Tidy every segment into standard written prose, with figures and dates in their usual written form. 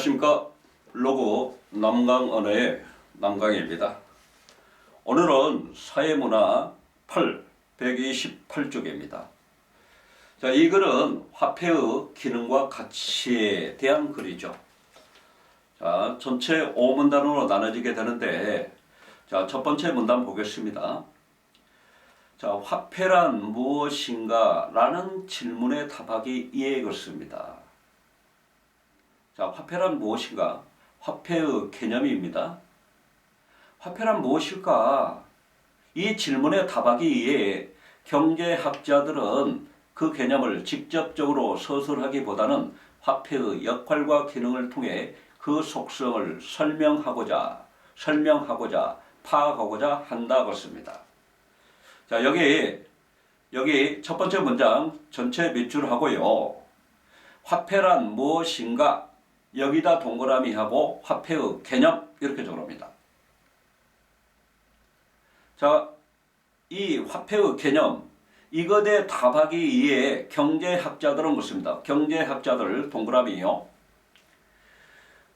안녕하십니까. 블로그 남강언어의 남강입니다. 오늘은 사회문화 128쪽입니다. 자, 이 글은 화폐의 기능과 가치에 대한 글이죠. 자, 전체 5문단으로 나눠지게 되는데, 자, 첫 번째 문단 보겠습니다. 자, 화폐란 무엇인가? 라는 질문에 답하기 이에 그렇습니다. 자, 화폐란 무엇인가? 화폐의 개념입니다. 화폐란 무엇일까? 이 질문에 답하기 위해 경제학자들은 그 개념을 직접적으로 서술하기보다는 화폐의 역할과 기능을 통해 그 속성을 설명하고자 파악하고자 한다 그렇습니다. 자, 여기 첫 번째 문장 전체 몇 줄 하고요. 화폐란 무엇인가? 여기다 동그라미 하고 화폐의 개념 이렇게 적어놓습니다. 자, 이 화폐의 개념 이것에 답하기 위해 경제학자들은 그렇습니다. 경제학자들 동그라미요.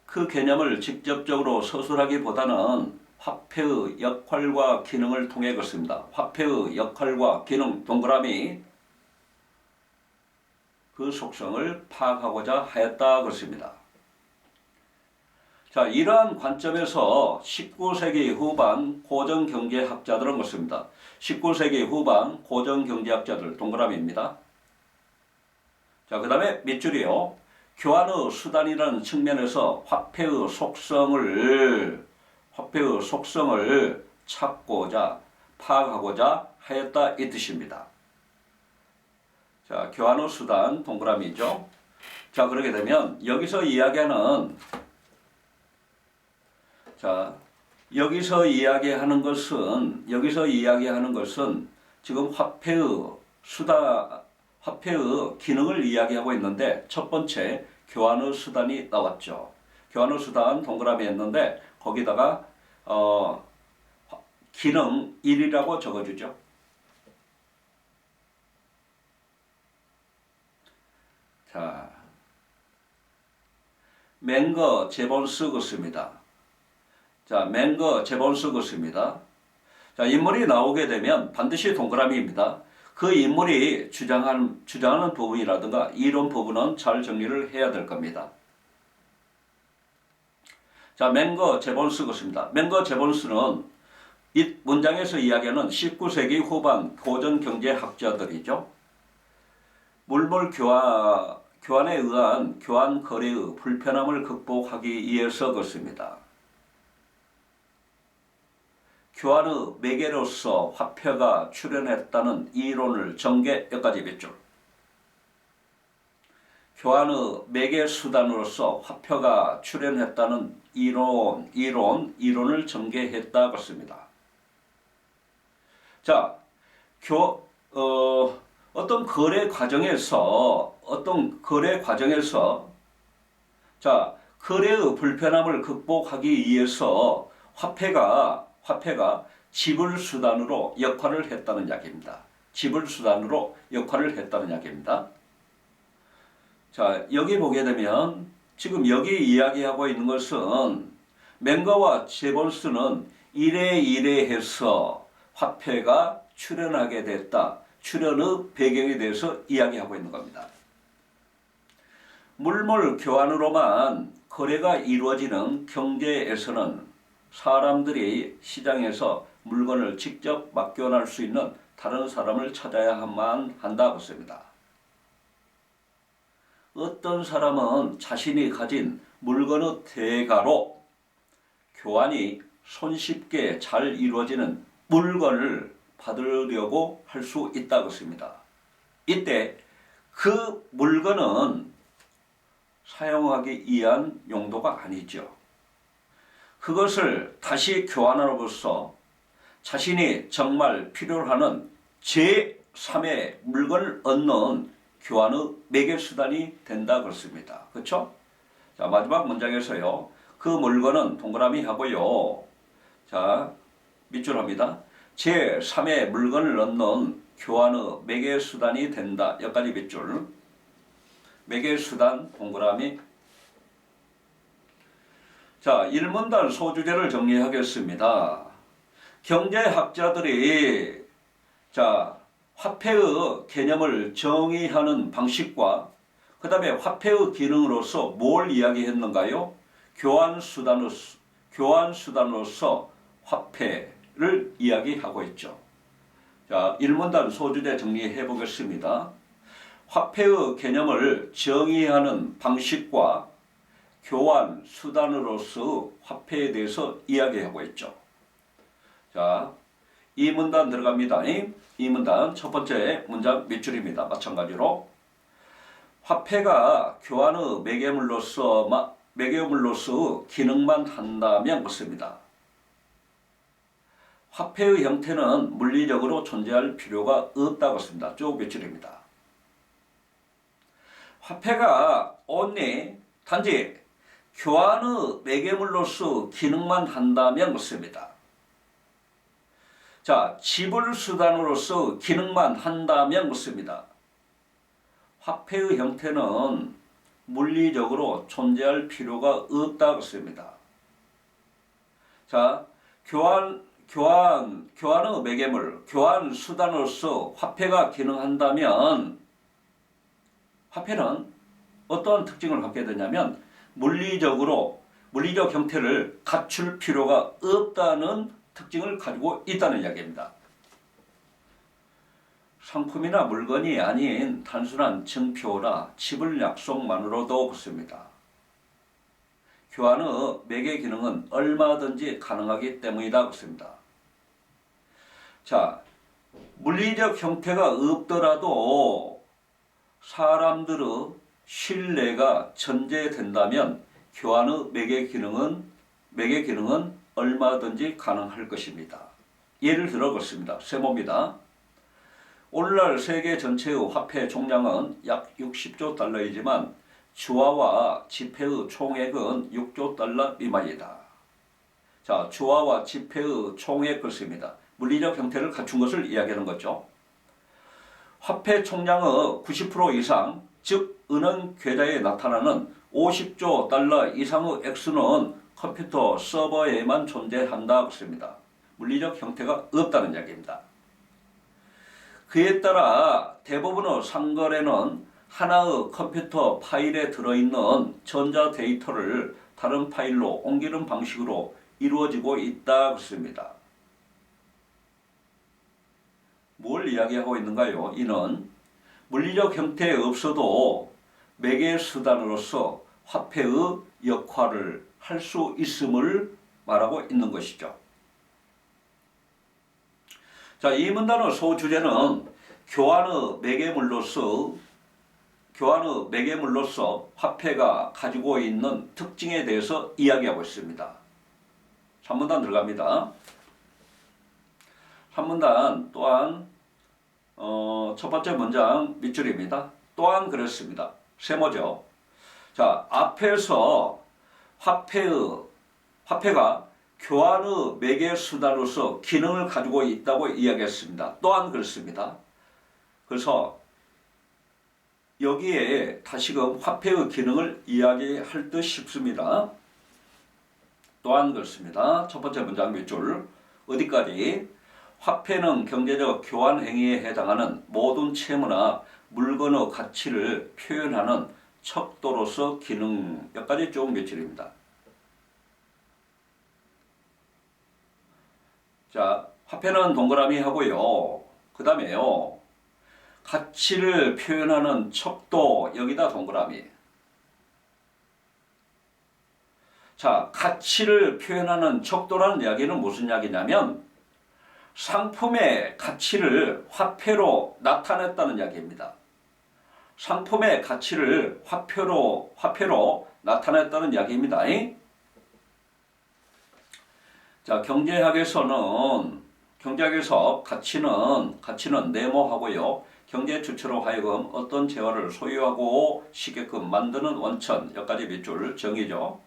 그 개념을 직접적으로 서술하기보다는 화폐의 역할과 기능을 통해 그렇습니다. 화폐의 역할과 기능 동그라미 그 속성을 파악하고자 하였다 그렇습니다. 자, 이러한 관점에서 19세기 후반 고전경제학자들은 그렇습니다. 19세기 후반 고전경제학자들 동그라미입니다. 자, 그 다음에 밑줄이요. 교환의 수단이라는 측면에서 화폐의 속성을 찾고자 파악하고자 하였다 이 뜻입니다. 자, 교환의 수단 동그라미죠. 자, 그렇게 되면 여기서 이야기하는 지금 화폐의 기능을 이야기하고 있는데 첫 번째 교환의 수단이 나왔죠. 교환의 수단 동그라미 했는데 거기다가 기능 1이라고 적어주죠. 자, 맹거 제본스 그렇습니다. 자, 맹거 제본스 그렇습니다. 자, 인물이 나오게 되면 반드시 동그라미입니다. 그 인물이 주장하는 부분이라든가 이론 부분은 잘 정리를 해야 될 겁니다. 자, 맹거 제본스 그렇습니다. 맹거 제본스는 이 문장에서 이야기하는 19세기 후반 고전 경제학자들이죠. 물물 교환에 의한 교환 거래의 불편함을 극복하기 위해서 그렇습니다. 교환의 매개로서 화폐가 출현했다는 이론을 전개 여기까지 몇 줄. 교환의 매개 수단으로서 화폐가 출현했다는 이론을 전개했다 그렇습니다. 자, 어떤 거래 과정에서 자, 거래의 불편함을 극복하기 위해서 화폐가 지불 수단으로 역할을 했다는 이야기입니다. 자, 여기 보게 되면 지금 여기 이야기하고 있는 것은 맹거와 제본스는 이래해서 화폐가 출현하게 됐다. 출현의 배경에 대해서 이야기하고 있는 겁니다. 물물 교환으로만 거래가 이루어지는 경제에서는 사람들이 시장에서 물건을 직접 맡겨놓을 수 있는 다른 사람을 찾아야만 한다 그렇습니다. 어떤 사람은 자신이 가진 물건의 대가로 교환이 손쉽게 잘 이루어지는 물건을 받으려고 할 수 있다 그렇습니다. 이때 그 물건은 사용하기 위한 용도가 아니죠. 그것을 다시 교환함으로써 자신이 정말 필요로 하는 제3의 물건을 얻는 교환의 매개수단이 된다 그렇습니다. 그렇죠? 자, 마지막 문장에서요. 그 물건은 동그라미 하고요. 자, 밑줄 합니다. 제3의 물건을 얻는 교환의 매개수단이 된다. 여기까지 밑줄. 매개수단 동그라미. 자, 1문단 소주제를 정리하겠습니다. 경제학자들이 자, 화폐의 개념을 정의하는 방식과 그 다음에 화폐의 기능으로서 뭘 이야기했는가요? 교환수단으로서 화폐를 이야기하고 있죠. 자, 1문단 소주제 정리해 보겠습니다. 화폐의 개념을 정의하는 방식과 교환 수단으로서 화폐에 대해서 이야기하고 있죠. 자, 2문단 들어갑니다. 2문단 첫 번째 문장 밑줄입니다. 마찬가지로 화폐가 교환의 매개물로서 기능만 한다면 그렇습니다. 화폐의 형태는 물리적으로 존재할 필요가 없다고 했습니다. 쭉 밑줄입니다. 화폐가 단지 교환의 매개물로서 기능만 한다면 그렇습니다. 자, 지불 수단으로서 기능만 한다면 그렇습니다. 화폐의 형태는 물리적으로 존재할 필요가 없다고 했습니다. 자, 교환의 매개물, 교환 수단으로서 화폐가 기능한다면 화폐는 어떤 특징을 갖게 되냐면 물리적 형태를 갖출 필요가 없다는 특징을 가지고 있다는 이야기입니다. 상품이나 물건이 아닌 단순한 증표나 지불 약속만으로도 그렇습니다. 교환의 매개 기능은 얼마든지 가능하기 때문이다 그렇습니다. 자, 물리적 형태가 없더라도 사람들의 신뢰가 전제된다면 교환의 매개 기능은 얼마든지 가능할 것입니다. 예를 들어 그렇습니다. 세모입니다. 오늘날 세계 전체의 화폐 총량은 약 60조 달러이지만 주화와 지폐의 총액은 6조 달러 미만이다. 자, 주화와 지폐의 총액 그렇습니다. 물리적 형태를 갖춘 것을 이야기하는 거죠. 화폐 총량의 90% 이상, 즉 은행 계좌에 나타나는 50조 달러 이상의 액수는 컴퓨터 서버에만 존재한다 그렇습니다. 물리적 형태가 없다는 이야기입니다. 그에 따라 대부분의 상거래는 하나의 컴퓨터 파일에 들어있는 전자 데이터를 다른 파일로 옮기는 방식으로 이루어지고 있다 그렇습니다. 뭘 이야기하고 있는가요? 이는 물리적 형태에 없어도 매개 수단으로서 화폐의 역할을 할 수 있음을 말하고 있는 것이죠. 자, 이 문단의 소주제는 교환의 매개물로서 화폐가 가지고 있는 특징에 대해서 이야기하고 있습니다. 3문단 들어갑니다. 3문단 또한 첫 번째 문장 밑줄입니다. 또한 그렇습니다. 세모죠. 자, 앞에서 화폐가 교환의 매개 수단으로서 기능을 가지고 있다고 이야기했습니다. 또한 그렇습니다. 그래서 여기에 다시금 화폐의 기능을 이야기할 듯 싶습니다. 또한 그렇습니다. 첫 번째 문장 밑줄 어디까지? 화폐는 경제적 교환 행위에 해당하는 모든 채무나 물건의 가치를 표현하는 척도로서 기능. 여기까지 쭉 밑줄입니다. 자, 화폐는 동그라미 하고요. 그 다음에요. 가치를 표현하는 척도 여기다 동그라미. 자, 가치를 표현하는 척도라는 이야기는 무슨 이야기냐면 상품의 가치를 화폐로 나타냈다는 이야기입니다. 상품의 가치를 화폐로 나타냈다는 이야기입니다. 자, 경제학에서 가치는 네모하고요. 경제 주체로 하여금 어떤 재화를 소유하고 시게끔 만드는 원천, 여기까지 밑줄 정의죠.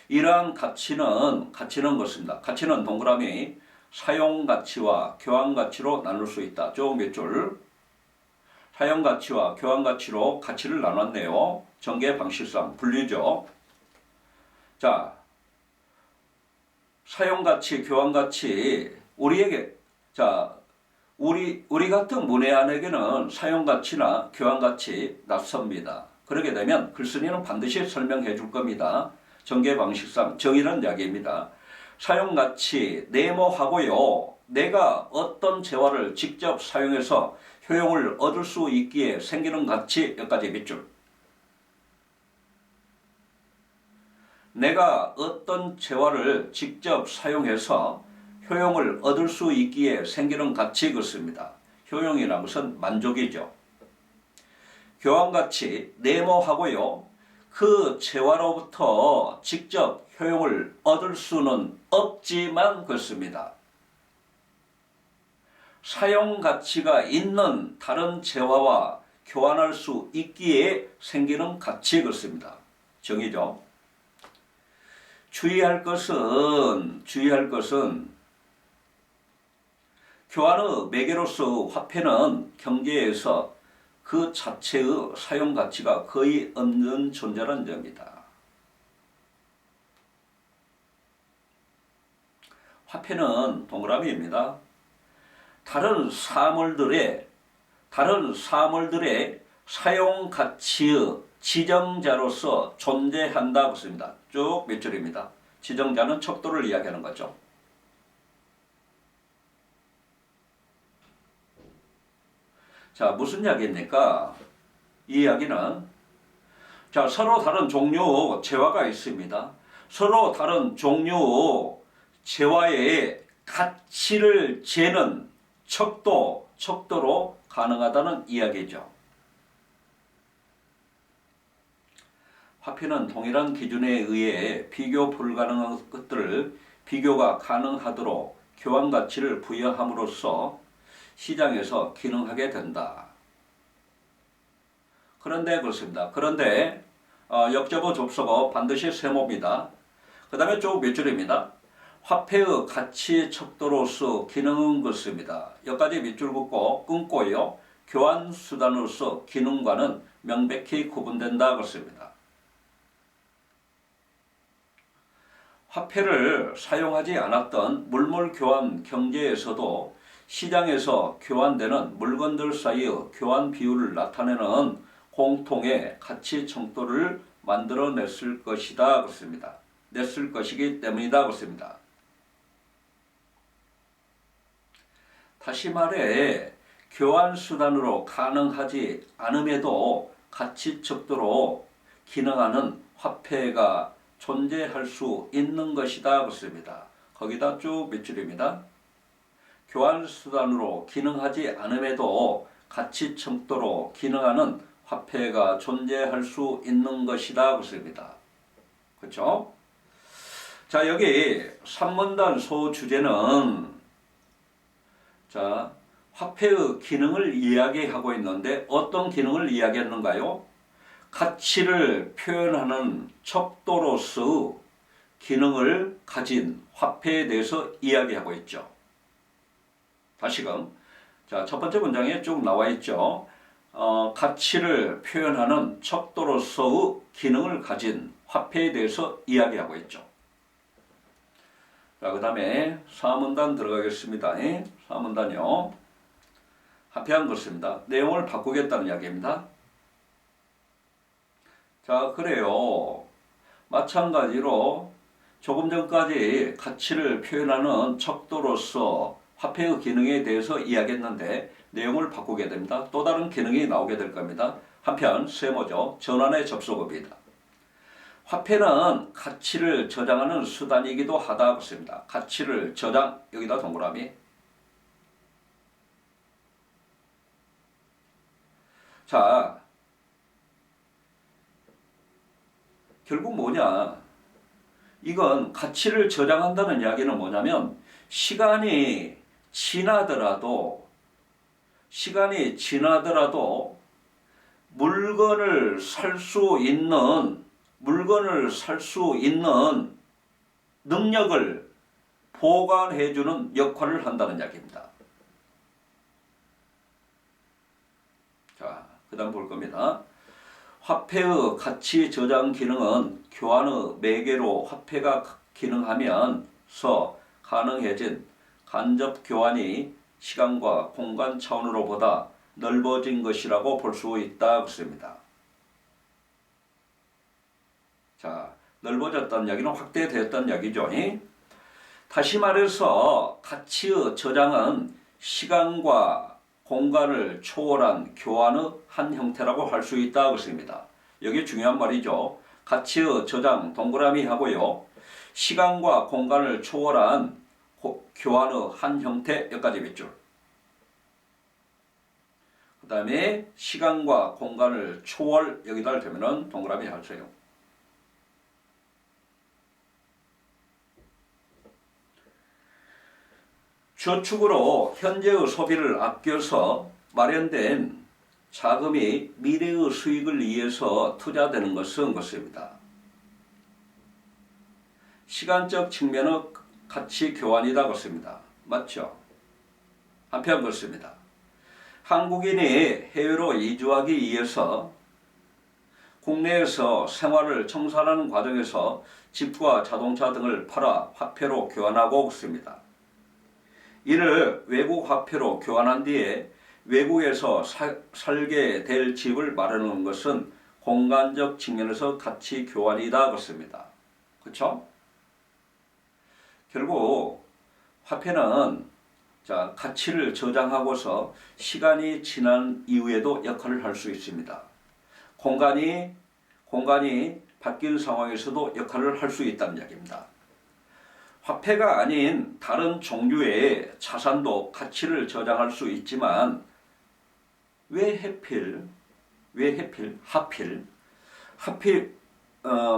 이러한 가치는 그렇습니다. 가치는 동그라미 사용가치와 교환가치로 나눌 수 있다. 쭉 밑줄. 사용가치와 교환가치로 가치를 나눴네요. 전개 방식상 분류죠. 자, 사용가치, 교환가치, 우리에게, 자, 우리 같은 문외한에게는 사용가치나 교환가치 낯섭니다. 그렇게 되면 글쓴이는 반드시 설명해 줄 겁니다. 전개 방식상 정의란 이야기입니다. 사용가치, 네모하고요. 내가 어떤 재화를 직접 사용해서 효용을 얻을 수 있기에 생기는 가치, 여기까지 밑줄. 내가 어떤 재화를 직접 사용해서 효용을 얻을 수 있기에 생기는 가치 그렇습니다. 효용이란 것은 만족이죠. 교환가치, 네모하고요. 그 재화로부터 직접 효용을 얻을 수는 없지만 그렇습니다. 사용가치가 있는 다른 재화와 교환할 수 있기에 생기는 가치 그렇습니다. 정의죠. 주의할 것은 교환의 매개로서 화폐는 경제에서 그 자체의 사용가치가 거의 없는 존재라는 점입니다. 화폐는 동그라미입니다. 다른 사물들의 사용가치의 지정자로서 존재한다고 씁니다. 쭉 몇 줄입니다. 지정자는 척도를 이야기하는 거죠. 자, 무슨 이야기입니까? 이 이야기는 자, 서로 다른 종류의 재화가 있습니다. 서로 다른 종류의 재화의 가치를 재는 척도로 가능하다는 이야기죠. 화폐는 동일한 기준에 의해 비교 불가능한 것들을 비교가 가능하도록 교환 가치를 부여함으로써 시장에서 기능하게 된다. 그런데 그렇습니다. 그런데 역접어 접속어 반드시 세모입니다. 그 다음에 쭉 몇 줄입니다. 화폐의 가치 척도로서 기능은 그렇습니다. 여기까지 밑줄 긋고 끊고요. 교환 수단으로서 기능과는 명백히 구분된다 그렇습니다. 화폐를 사용하지 않았던 물물 교환 경제에서도 시장에서 교환되는 물건들 사이의 교환 비율을 나타내는 공통의 가치 척도를 만들어냈을 것이다 그렇습니다. 냈을 것이기 때문이다 그렇습니다. 다시 말해 교환 수단으로 가능하지 않음에도 가치 척도로 기능하는 화폐가 존재할 수 있는 것이다 그렇습니다. 거기다 쭉 몇 줄입니다. 교환 수단으로 기능하지 않음에도 가치 척도로 기능하는 화폐가 존재할 수 있는 것이다 그렇습니다. 그렇죠? 자, 여기 산문단 소주제는 자, 화폐의 기능을 이야기하고 있는데 어떤 기능을 이야기했는가요? 가치를 표현하는 척도로서 기능을 가진 화폐에 대해서 이야기하고 있죠. 다시금 자, 첫 번째 문장에 쭉 나와 있죠. 가치를 표현하는 척도로서의 기능을 가진 화폐에 대해서 이야기하고 있죠. 자, 그 다음에 사문단 들어가겠습니다. 사문단요. 화폐한 것입니다. 내용을 바꾸겠다는 이야기입니다. 자, 그래요. 마찬가지로 조금 전까지 가치를 표현하는 척도로서 화폐의 기능에 대해서 이야기했는데 내용을 바꾸게 됩니다. 또 다른 기능이 나오게 될 겁니다. 한편 세모죠. 전환의 접속어입니다. 화폐는 가치를 저장하는 수단이기도 하다 그렇습니다. 가치를 저장, 여기다 동그라미. 자, 결국 뭐냐? 이건 가치를 저장한다는 이야기는 뭐냐면 시간이 지나더라도 물건을 살 수 있는 능력을 보관해주는 역할을 한다는 이야기입니다. 자, 그 다음 볼 겁니다. 화폐의 가치 저장 기능은 교환의 매개로 화폐가 기능하면 가능해진 간접 교환이 시간과 공간 차원으로보다 넓어진 것이라고 볼 수 있다 그랬습니다. 자, 넓어졌다는 이야기는 확대되었다는 이야기죠. 다시 말해서 가치의 저장은 시간과 공간을 초월한 교환의 한 형태라고 할 수 있다 그랬습니다. 여기 중요한 말이죠. 가치의 저장 동그라미 하고요. 시간과 공간을 초월한 교환의 한 형태 여기까지 밑줄. 그 다음에 시간과 공간을 초월 여기다 되면은 동그라미 하세요. 저축으로 현재의 소비를 아껴서 마련된 자금이 미래의 수익을 위해서 투자되는 것은 것입니다. 시간적 측면의 가치 교환이다 것입니다. 맞죠? 한편 그렇습니다. 한국인이 해외로 이주하기 위해서 국내에서 생활을 청산하는 과정에서 집과 자동차 등을 팔아 화폐로 교환하고 있습니다. 이를 외국 화폐로 교환한 뒤에 외국에서 살게 될 집을 마련하는 것은 공간적 측면에서 가치 교환이다 그렇습니다. 그렇죠? 결국 화폐는 가치를 저장하고서 시간이 지난 이후에도 역할을 할 수 있습니다. 공간이 바뀐 상황에서도 역할을 할 수 있다는 이야기입니다. 화폐가 아닌 다른 종류의 자산도 가치를 저장할 수 있지만 왜 하필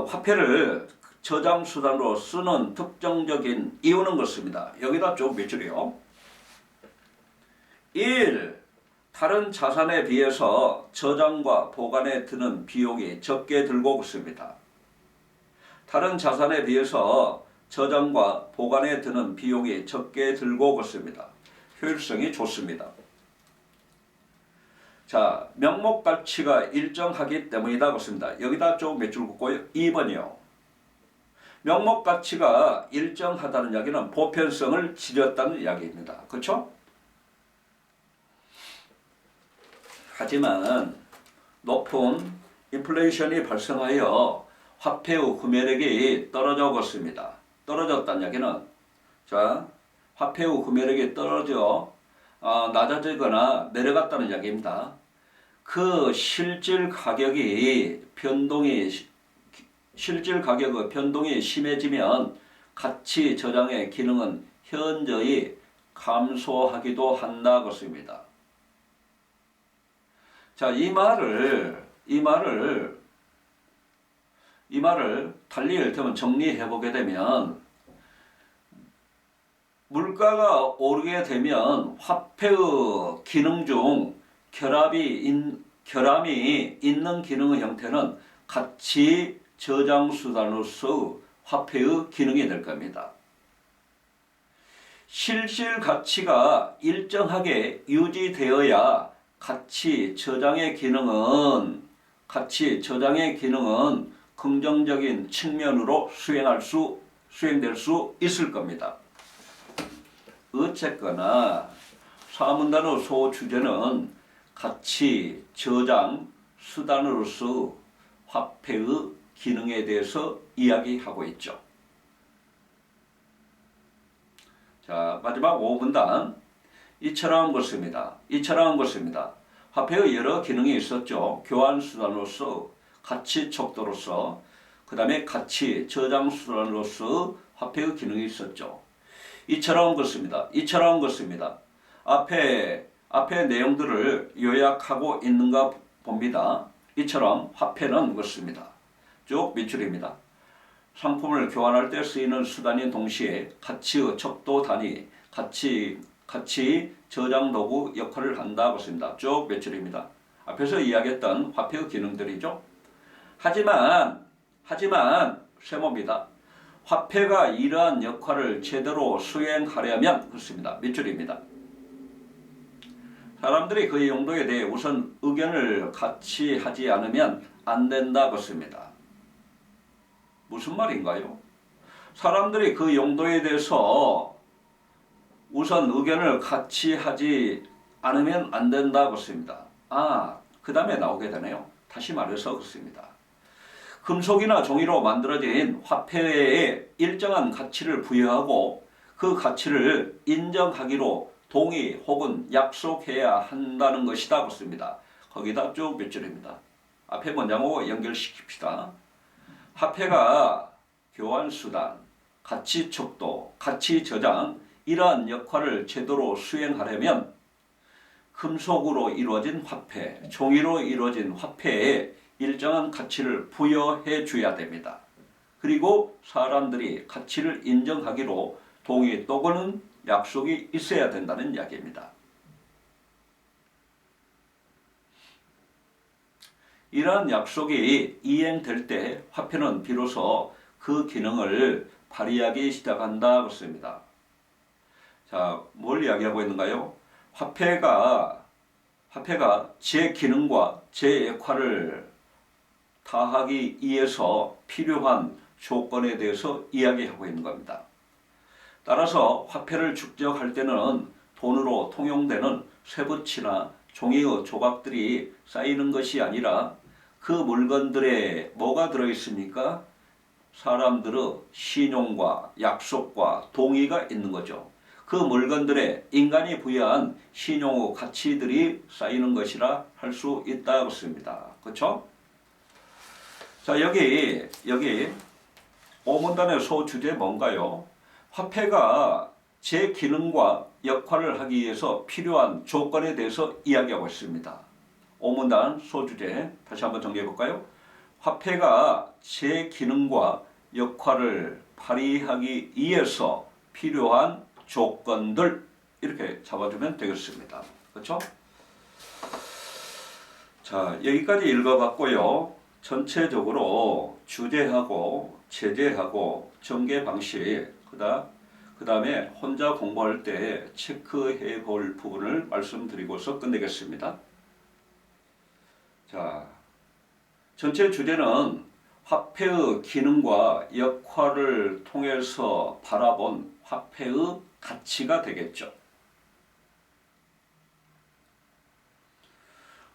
화폐를 저장 수단으로 쓰는 특정적인 이유는 그렇습니다. 여기다 좀 몇 줄이요. 1. 다른 자산에 비해서 저장과 보관에 드는 비용이 적게 들고 있습니다. 다른 자산에 비해서 저장과 보관에 드는 비용이 적게 들고 있습니다. 효율성이 좋습니다. 자, 명목 가치가 일정하기 때문이다 그렇습니다. 여기다 좀 몇 줄 긋고요. 2번이요. 명목 가치가 일정하다는 이야기는 보편성을 지녔다는 이야기입니다. 그렇죠? 하지만 높은 인플레이션이 발생하여 화폐의 구매력이 떨어졌습니다. 떨어졌다는 이야기는 화폐의 구매력이 낮아지거나 내려갔다는 이야기입니다. 그 실질 가격의 변동이 심해지면 가치 저장의 기능은 현저히 감소하기도 한다 것입니다. 자, 이 말을 달리 이를테면 정리해 보게 되면 물가가 오르게 되면 화폐의 기능 중 결함이 있는 기능의 형태는 가치 저장 수단으로서 화폐의 기능이 될 겁니다. 실질 가치가 일정하게 유지되어야 가치 저장의 기능은 긍정적인 측면으로 수행될 수 있을 겁니다. 어쨌거나 사문단의 소주제는 가치 저장 수단으로서 화폐의 기능에 대해서 이야기하고 있죠. 자, 마지막 5분단 이처럼 것입니다. 화폐의 여러 기능이 있었죠. 교환 수단으로서, 가치 척도로서, 그 다음에 가치 저장 수단으로서 화폐의 기능이 있었죠. 이처럼 것입니다. 앞에 내용들을 요약하고 있는가 봅니다. 이처럼 화폐는 그렇습니다. 쭉 밑줄입니다. 상품을 교환할 때 쓰이는 수단인 동시에 가치의 척도 단위, 가치 저장 도구 역할을 한다 그렇습니다. 쭉 밑줄입니다. 앞에서 이야기했던 화폐의 기능들이죠. 하지만 세모입니다. 화폐가 이러한 역할을 제대로 수행하려면 그렇습니다. 밑줄입니다. 사람들이 그 용도에 대해 우선 의견을 같이 하지 않으면 안 된다 그렇습니다. 무슨 말인가요? 사람들이 그 용도에 대해서 우선 의견을 같이 하지 않으면 안 된다고 씁니다. 그 다음에 나오게 되네요. 다시 말해서 그렇습니다. 금속이나 종이로 만들어진 화폐에 일정한 가치를 부여하고 그 가치를 인정하기로 동의 혹은 약속해야 한다는 것이다. 그렇습니다. 거기다 쭉 몇 줄입니다. 앞에 문장하고 연결시킵시다. 화폐가 교환수단, 가치 척도, 가치 저장 이러한 역할을 제대로 수행하려면 금속으로 이루어진 화폐, 종이로 이루어진 화폐에 일정한 가치를 부여해 줘야 됩니다. 그리고 사람들이 가치를 인정하기로 동의 또는 약속이 있어야 된다는 이야기입니다. 이러한 약속이 이행될 때 화폐는 비로소 그 기능을 발휘하기 시작한다 그렇습니다. 자, 뭘 이야기하고 있는가요? 화폐가 제 기능과 제 역할을 다하기 위해서 필요한 조건에 대해서 이야기하고 있는 겁니다. 따라서 화폐를 축적할 때는 돈으로 통용되는 쇠붙이나 종이의 조각들이 쌓이는 것이 아니라 그 물건들에 뭐가 들어있습니까? 사람들의 신용과 약속과 동의가 있는 거죠. 그 물건들에 인간이 부여한 신용의 가치들이 쌓이는 것이라 할 수 있다고 씁니다. 그렇죠? 자, 여기 오문단의 소주제 뭔가요? 화폐가 제 기능과 역할을 하기 위해서 필요한 조건에 대해서 이야기하고 있습니다. 오문단 소주제 다시 한번 정리해 볼까요? 화폐가 제 기능과 역할을 발휘하기 위해서 필요한 조건들 이렇게 잡아주면 되겠습니다. 그렇죠? 자, 여기까지 읽어봤고요. 전체적으로 주제하고 제재하고 전개 방식 그 다음에 혼자 공부할 때 체크해 볼 부분을 말씀드리고서 끝내겠습니다. 자, 전체 주제는 화폐의 기능과 역할을 통해서 바라본 화폐의 가치가 되겠죠.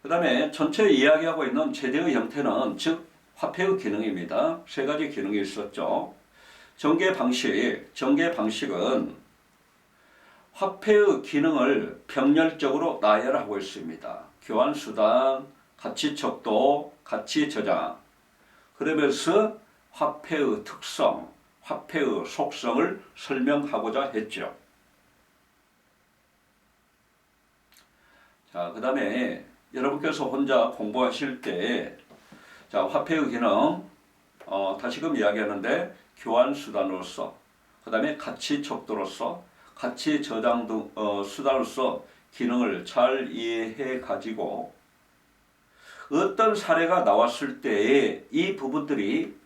그 다음에 전체 이야기하고 있는 제재의 형태는 즉 화폐의 기능입니다. 세 가지 기능이 있었죠. 전개 방식은 화폐의 기능을 병렬적으로 나열하고 있습니다. 교환수단, 가치척도, 가치저장. 그러면서 화폐의 특성, 화폐의 속성을 설명하고자 했죠. 자, 그 다음에 여러분께서 혼자 공부하실 때 자, 화폐의 기능 다시금 이야기하는데 교환수단으로서 그 다음에 가치척도로서 가치저장 등 수단으로서 기능을 잘 이해해 가지고 어떤 사례가 나왔을 때에 이 부분들이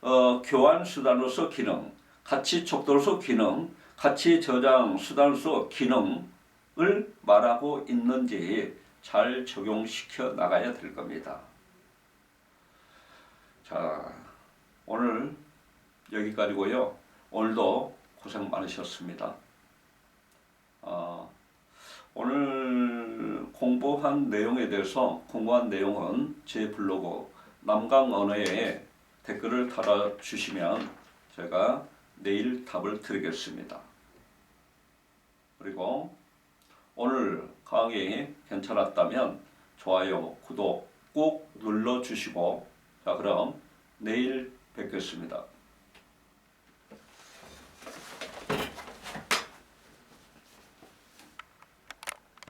교환수단으로서 기능, 가치척도로서 기능, 가치저장 수단으로서 기능을 말하고 있는지 잘 적용시켜 나가야 될 겁니다. 자, 오늘 여기까지고요. 오늘도 고생 많으셨습니다. 오늘 공부한 내용에 대해서 궁금한 내용은 제 블로그 남강언어에 댓글을 달아주시면 제가 내일 답을 드리겠습니다. 그리고 오늘 강의 괜찮았다면 좋아요, 구독 꼭 눌러주시고 자, 그럼 내일 뵙겠습니다.